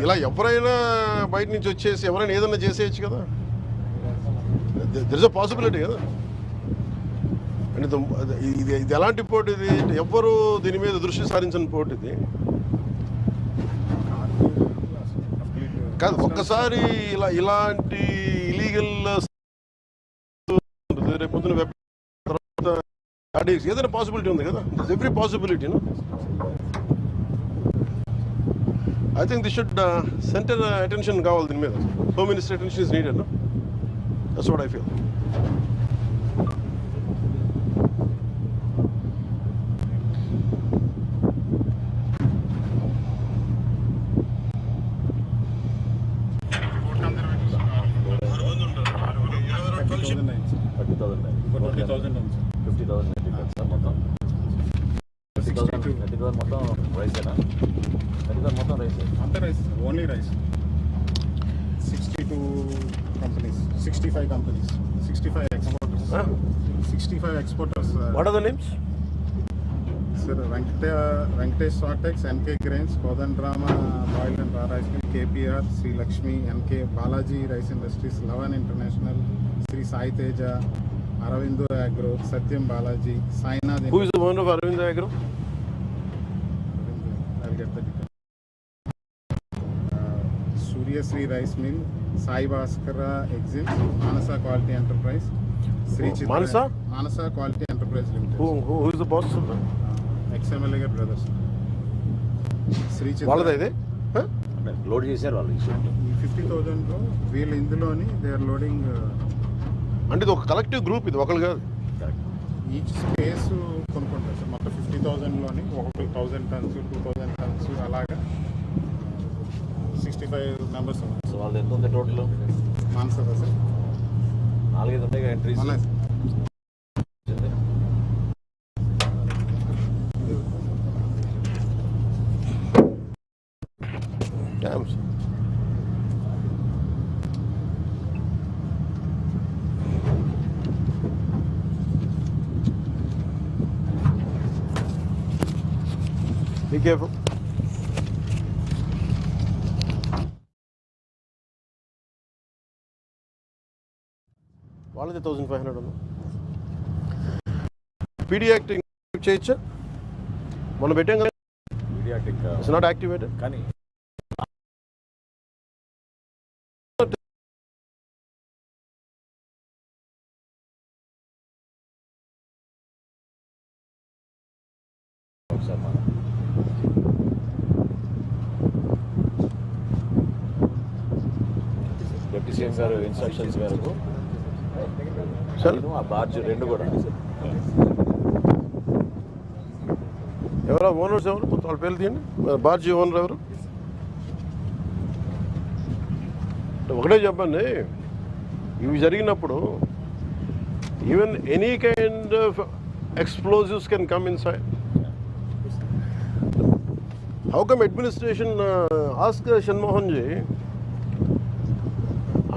ఇలా ఎవరైనా బయట నుంచి వచ్చేసి ఎవరైనా ఏదైనా చేసేయచ్చు కదా, దర్ ఇస్ అ పాసిబిలిటీ కదా. అంటే ఇది ఎలాంటి పోటీ, ఇది ఎవ్వరు దీని మీద దృష్టి సారించని పోటీ ఇది కాదు. ఒక్కసారి ఇలాంటి ఇలీగల్ రేపొద్దున ఏదైనా పాసిబిలిటీ ఉంది కదా, every possibility. I think this should centre attention కావాలి దీని మీద. Home minister attention is needed. That's what I feel. Only rice. 62 companies, 65 companies, 65 exporters. 65 exporters. What are the names? Sir, Venkatesh Sortex, NK Grains, Kodandrama Boiled and Raw Rice Mill, KPR, Sri Lakshmi, NK Balaji Rice Industries, Lavan International, Sri Sai Teja, Aravindu Agro, Satyam Balaji, Sainath. Who is the owner of Aravindu Agro? I'll get the details. Surya Sri Rice Mill, Sai Bhaskara Exim, Manasa Quality Enterprise, Sri Chitra. Manasa Quality Enterprise Limited. Who is the boss of that? XMLA brothers. Sri Chitra. వాళ్ళదే ఇది load చేశారు వాళ్ళు. 50,000 లో వీళ్ళు ఇందులోని they are loading. అంటే ఇది ఒక కలెక్టివ్ గ్రూప్, ఇది ఒకళ్ళు కాదు. ఈచ్ స్పేస్ కొనుక్కుంటారు సార్. మొత్తం 50,000 లోని 1,000 టన్స్ 2,000 టన్స్ అలాగా 65 మెంబర్స్. సో వాళ్ళు ఎంత ఉంది టోటల్? మానసా సార్ 4-5 ఉంటాయి ఎంట్రీస్. Be careful. వాళ్ళది 1500 ఉంది. పీడియాట్రిక్ చేయొచ్చా? మనం పెట్టాం కదా, పీడియాట్రిక్ ఇట్స్ నాట్ యాక్టివేటెడ్. కానీ డిప్యూటీ సీఎం గారు ఇన్స్ట్రక్షన్స్ మేరకు ఆ బార్జ్ 2 కూడా. ఎవరా ఓనర్స్ ఎవరు? వాళ్ళ పేర్లు తీయండి. బార్జీ ఓనర్ ఎవరు? ఒకటే చెప్పండి, ఇవి జరిగినప్పుడు even any kind of explosives can come in side. How come administration ask Shanmohan ji,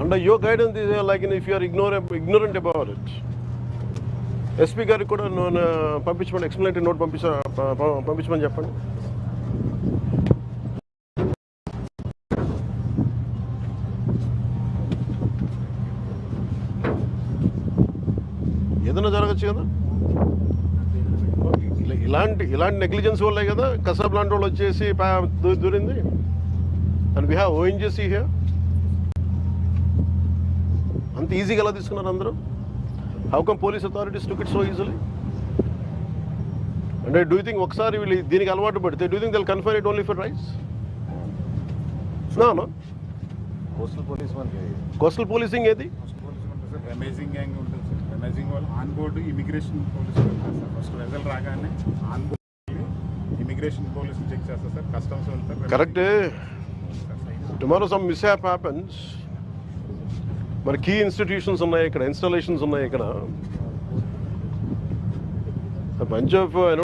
under your guidance, like if you are ignorant about it, SP గారికి కూడా పంపించమని, ఎక్స్ప్లెనేటరీ నోట్ పంపించమని చెప్పండి. ఏదైనా జరగచ్చు కదా. ఇలాంటి నెగ్లిజెన్స్ వల్లే కదా కసాబ్ లాంటి వాళ్ళు వచ్చేసి దూరింది. And we have ONGC here. అంత ఈజీగా ఎలా తీసుకున్నారు అందరూ? How come police authorities took it so easily? అంటే డూ యూ థింక్ ఒకసారి వీళ్ళు దీనికి అలవాటు పడితే do you think they will confine it only for rice? No. Coastal policing ఏది? అమేజింగ్ గ్యాంగ్ ఉంటుంది సార్. అమేజింగ్ వాళ్ళు ఆన్ బోర్డు ఇమిగ్రేషన్ పోలీసులు ఉంటారు సార్. ఫస్ట్ వెజల్ రాగానే ఆన్ బోర్డు ఇమిగ్రేషన్ పోలీసులు చెక్ చేస్తారు సార్. కస్టమ్స్ వెళ్తారు. కరెక్టే. టుమారో సమ్ మిస్హ్యాప్ హ్యాపెన్స్, మరి కీ ఇన్స్టిట్యూషన్స్ ఉన్నాయి ఇక్కడ, ఇన్స్టాలేషన్స్ ఉన్నాయి ఇక్కడ, బంచ్ ఆఫ్